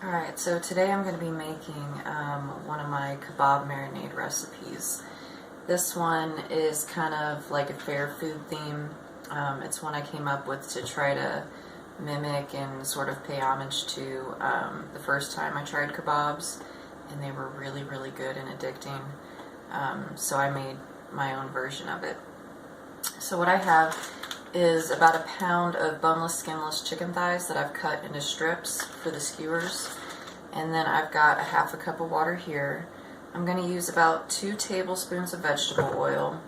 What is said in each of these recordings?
Alright, so today I'm going to be making one of my kabob marinade recipes. This one is kind of like a fair food theme. It's one I came up with to try to mimic and sort of pay homage to the first time I tried kabobs, and they were really, really good and addicting. So I made my own version of it. So what I have is about a pound of boneless, skinless chicken thighs that I've cut into strips for the skewers. And then I've got a half a cup of water here. I'm going to use about 2 tablespoons of vegetable oil,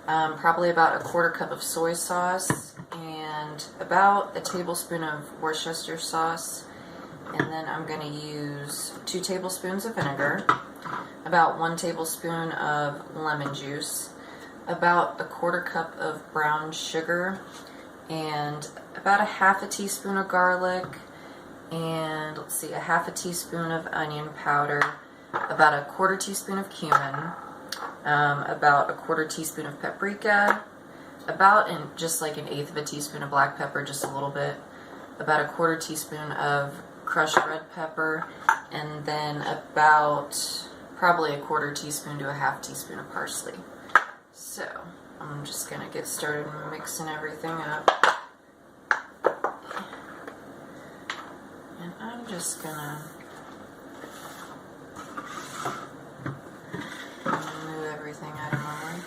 probably about a quarter cup of soy sauce, and about a tablespoon of Worcestershire sauce. And then I'm going to use 2 tablespoons of vinegar, about 1 tablespoon of lemon juice, about a quarter cup of brown sugar, and about a half a teaspoon of garlic, and let's see, a half a teaspoon of onion powder, about a quarter teaspoon of cumin, about a quarter teaspoon of paprika, about just like an eighth of a teaspoon of black pepper, just a little bit, about a quarter teaspoon of crushed red pepper, and then about probably a quarter teaspoon to a half teaspoon of parsley. So I'm just going to get started mixing everything up. And I'm just going to move everything out of my way.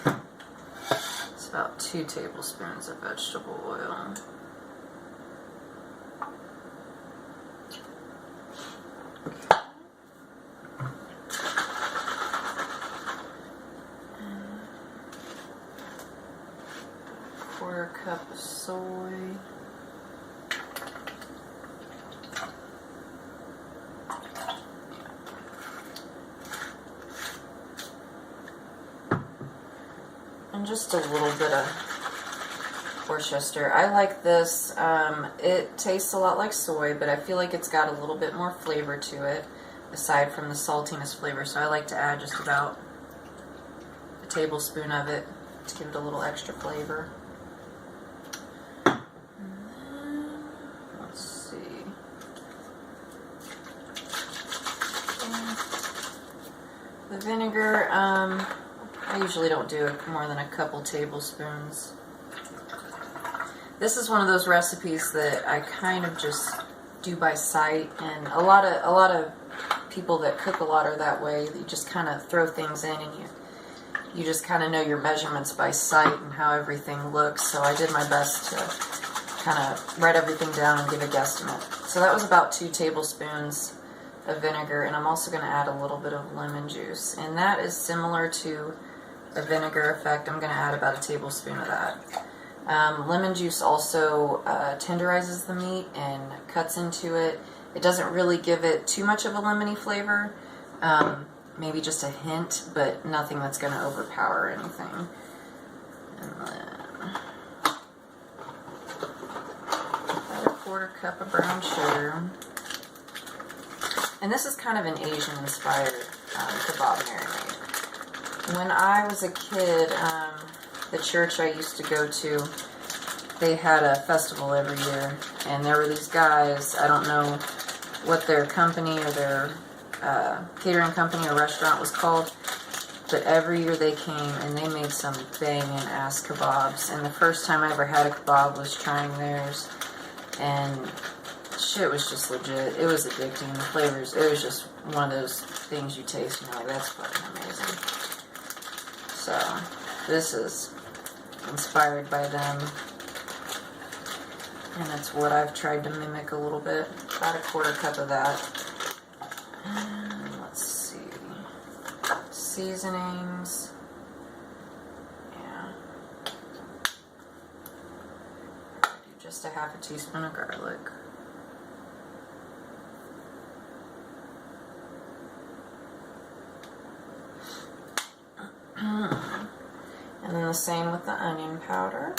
It's about 2 tablespoons of vegetable oil. Quarter cup of soy. And just a little bit of Worcester. I like this. It tastes a lot like soy, but I feel like it's got a little bit more flavor to it, aside from the saltiness flavor. So I like to add just about a tablespoon of it to give it a little extra flavor. The vinegar, I usually don't do more than a couple tablespoons. This is one of those recipes that I kind of just do by sight, and a lot of people that cook a lot are that way. You just kind of throw things in, and you just kind of know your measurements by sight and how everything looks. So I did my best to kind of write everything down and give a guesstimate. So that was about 2 tablespoons of vinegar, and I'm also going to add a little bit of lemon juice, and that is similar to a vinegar effect. I'm going to add about a tablespoon of that. Lemon juice also tenderizes the meat and cuts into it. It doesn't really give it too much of a lemony flavor, maybe just a hint, but nothing that's going to overpower anything. And then about a quarter cup of brown sugar. And this is kind of an Asian-inspired kabob marinade. When I was a kid, the church I used to go to, they had a festival every year, and there were these guys, I don't know what their company or their catering company or restaurant was called, but every year they came and they made some banging-ass kebabs, and the first time I ever had a kebab was trying theirs, and shit was just legit. It was addicting. The flavors, it was just one of those things you taste and you're like, that's fucking amazing. So, this is inspired by them, and it's what I've tried to mimic a little bit. About a quarter cup of that. And let's see. Seasonings. Yeah. Do just a half a teaspoon of garlic. And then the same with the onion powder.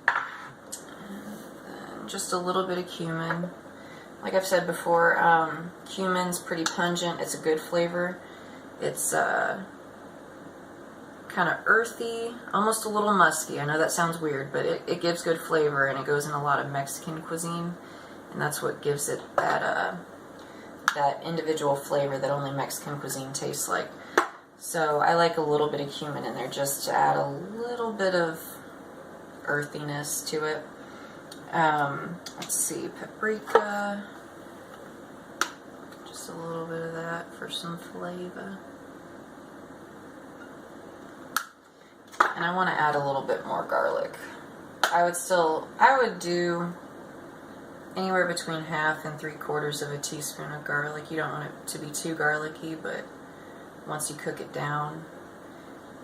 And then just a little bit of cumin. Like I've said before, cumin's pretty pungent. It's a good flavor. It's kind kind of earthy, almost a little musky. I know that sounds weird, but it gives good flavor, and it goes in a lot of Mexican cuisine, and that's what gives it that that individual flavor that only Mexican cuisine tastes like. So I like a little bit of cumin in there just to add a little bit of earthiness to it. Let's see, paprika, just a little bit of that for some flavor. And I want to add a little bit more garlic. I would do anywhere between 1/2 and 3/4 of a teaspoon of garlic. You don't want it to be too garlicky, but once you cook it down,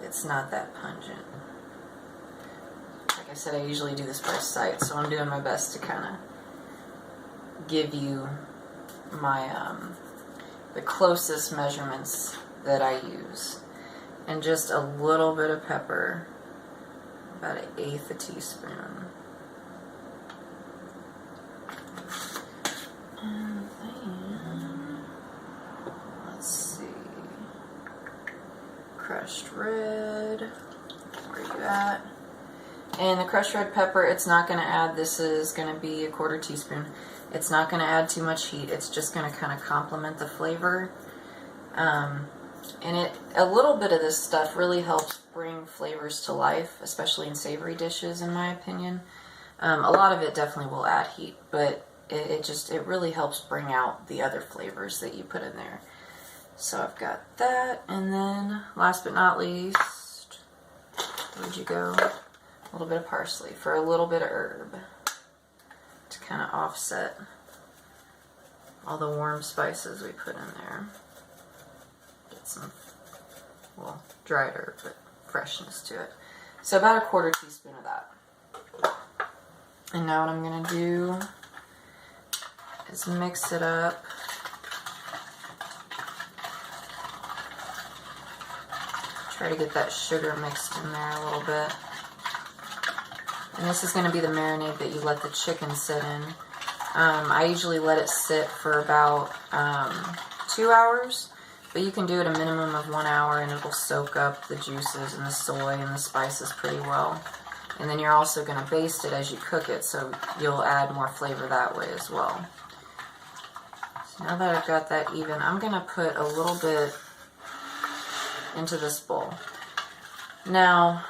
it's not that pungent. Like I said, I usually do this by sight, so I'm doing my best to kind of give you my the closest measurements that I use. And just a little bit of pepper, about 1/8 a teaspoon. And then, let's see, crushed red, where you at? And the crushed red pepper, it's not going to add, this is going to be 1/4 teaspoon. It's not going to add too much heat, it's just going to kind of complement the flavor. And a little bit of this stuff really helps bring flavors to life, especially in savory dishes, in my opinion. A lot of it definitely will add heat, but it really helps bring out the other flavors that you put in there. So I've got that, and then last but not least, where'd you go? A little bit of parsley for a little bit of herb to kind of offset all the warm spices we put in there. Some, well, dried herb, but freshness to it. So about 1/4 teaspoon of that. And now what I'm going to do is mix it up. Try to get that sugar mixed in there a little bit. And this is going to be the marinade that you let the chicken sit in. I usually let it sit for about 2 hours. But you can do it a minimum of 1 hour, and it'll soak up the juices and the soy and the spices pretty well. And then you're also going to baste it as you cook it, so you'll add more flavor that way as well. So now that I've got that even, I'm going to put a little bit into this bowl. Now,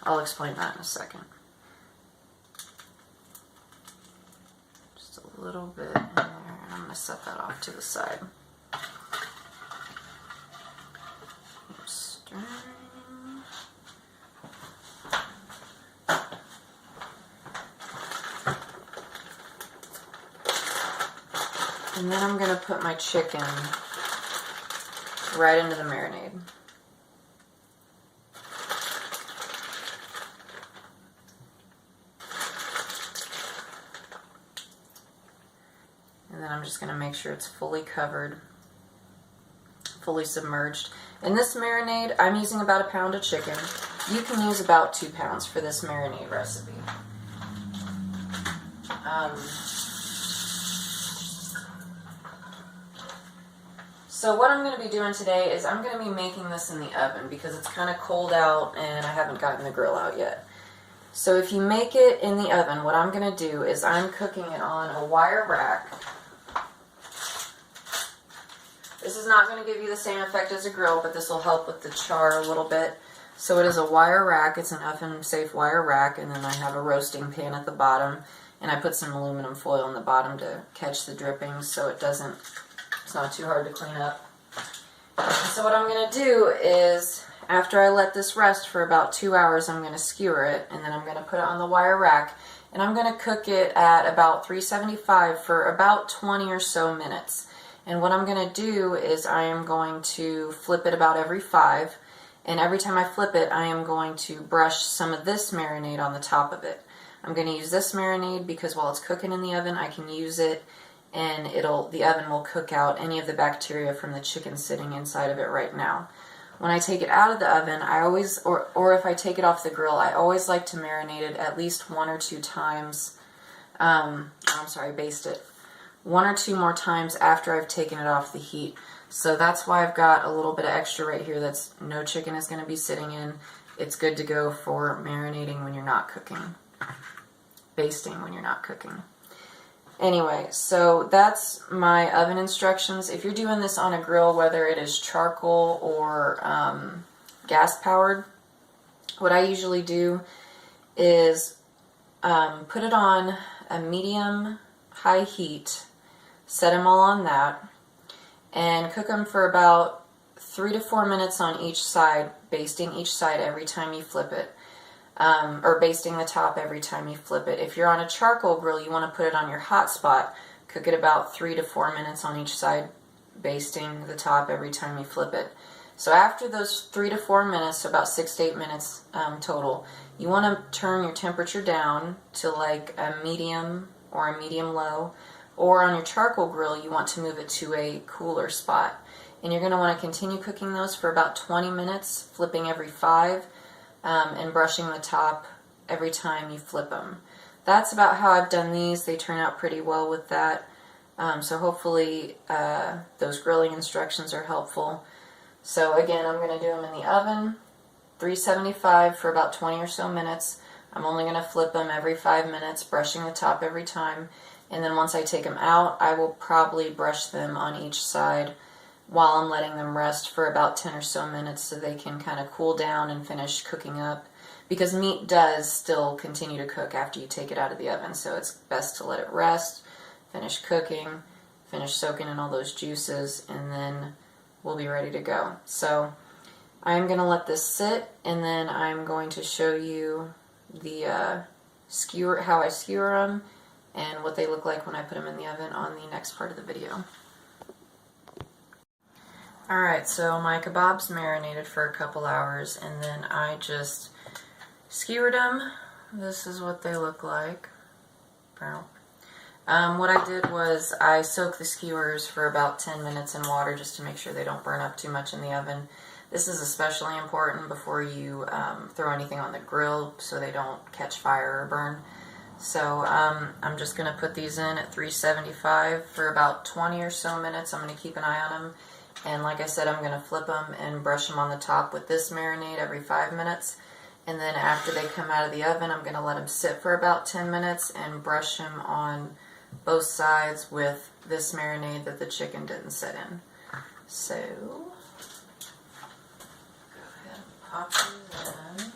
I'll explain that in a second. Just a little bit in there, and I'm going to set that off to the side. And then I'm going to put my chicken right into the marinade. And then I'm just going to make sure it's fully covered, fully submerged. In this marinade, I'm using about 1 pound of chicken. You can use about 2 pounds for this marinade recipe. So what I'm going to be doing today is I'm going to be making this in the oven because it's kind of cold out and I haven't gotten the grill out yet. So if you make it in the oven, what I'm going to do is I'm cooking it on a wire rack. This is not going to give you the same effect as a grill, but this will help with the char a little bit. So it is a wire rack. It's an oven-safe wire rack, and then I have a roasting pan at the bottom, and I put some aluminum foil in the bottom to catch the drippings so it's not too hard to clean up. So what I'm going to do is, after I let this rest for about 2 hours, I'm going to skewer it, and then I'm going to put it on the wire rack, and I'm going to cook it at about 375 for about 20 or so minutes. And what I'm going to do is I am going to flip it about every 5, and every time I flip it, I am going to brush some of this marinade on the top of it. I'm going to use this marinade because while it's cooking in the oven, I can use it, and the oven will cook out any of the bacteria from the chicken sitting inside of it right now. When I take it out of the oven, I always, or if I take it off the grill, I always like to marinate it at least 1 or 2 times. Baste it 1 or 2 more times after I've taken it off the heat, So that's why I've got a little bit of extra right here that's no chicken is going to be sitting in. It's good to go for marinating when you're not cooking. Basting when you're not cooking. Anyway, so that's my oven instructions. If you're doing this on a grill, whether it is charcoal or gas powered, what I usually do is put it on a medium high heat, set them all on that, and cook them for about 3 to 4 minutes on each side, basting each side every time you flip it. Or basting the top every time you flip it. If you're on a charcoal grill, you want to put it on your hot spot. Cook it about 3 to 4 minutes on each side, basting the top every time you flip it. So after those 3 to 4 minutes, so about 6 to 8 minutes total, you want to turn your temperature down to like a medium or a medium low. Or on your charcoal grill, you want to move it to a cooler spot. And you're going to want to continue cooking those for about 20 minutes, flipping every 5. And brushing the top every time you flip them. That's about how I've done these. They turn out pretty well with that. So hopefully those grilling instructions are helpful. So again, I'm going to do them in the oven, 375 for about 20 or so minutes. I'm only going to flip them every 5 minutes, brushing the top every time. And then once I take them out, I will probably brush them on each side while I'm letting them rest for about 10 or so minutes so they can kind of cool down and finish cooking up. Because meat does still continue to cook after you take it out of the oven, so it's best to let it rest, finish cooking, finish soaking in all those juices, and then we'll be ready to go. So I'm going to let this sit, and then I'm going to show you the how I skewer them and what they look like when I put them in the oven on the next part of the video. Alright, so my kabobs marinated for a couple hours, and then I just skewered them. This is what they look like. What I did was I soaked the skewers for about 10 minutes in water just to make sure they don't burn up too much in the oven. This is especially important before you throw anything on the grill so they don't catch fire or burn. So I'm just going to put these in at 375 for about 20 or so minutes. I'm going to keep an eye on them. And like I said, I'm going to flip them and brush them on the top with this marinade every 5 minutes. And then after they come out of the oven, I'm going to let them sit for about 10 minutes and brush them on both sides with this marinade that the chicken didn't sit in. So, go ahead and pop these in.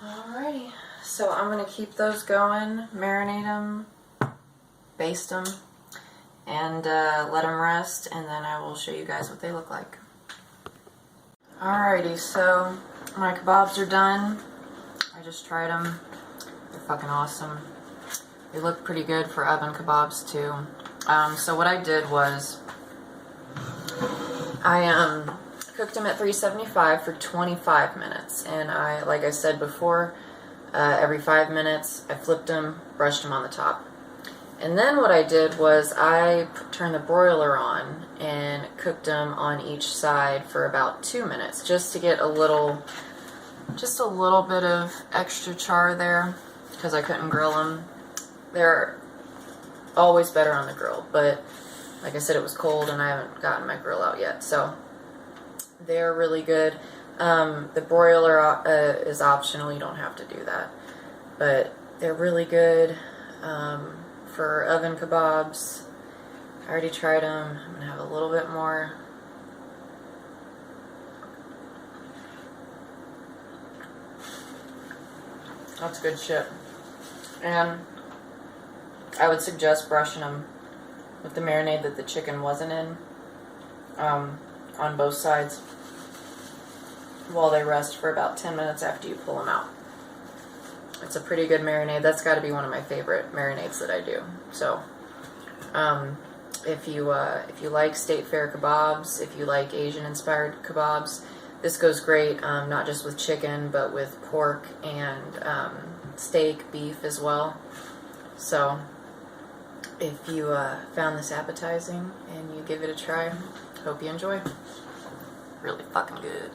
Alrighty. So I'm going to keep those going, marinate them, baste them, and let them rest, and then I will show you guys what they look like. Alrighty, so my kebabs are done. I just tried them. They're fucking awesome. They look pretty good for oven kebabs too. So what I did was I cooked them at 375 for 25 minutes, and I, like I said before, every 5 minutes, I flipped them, brushed them on the top. And then what I did was I turned the broiler on and cooked them on each side for about 2 minutes, just to get just a little bit of extra char there, because I couldn't grill them. They're always better on the grill, but like I said, it was cold and I haven't gotten my grill out yet, so they're really good. The broiler is optional, you don't have to do that. But they're really good for oven kebabs. I already tried them. I'm going to have a little bit more. That's good shit. And I would suggest brushing them with the marinade that the chicken wasn't in on both sides while they rest for about 10 minutes after you pull them out. It's a pretty good marinade. That's got to be one of my favorite marinades that I do. So, if you like state fair kebabs, if you like Asian-inspired kebabs, this goes great. Not just with chicken, but with pork and steak, beef as well. So, if you found this appetizing and you give it a try, hope you enjoy. Really fucking good.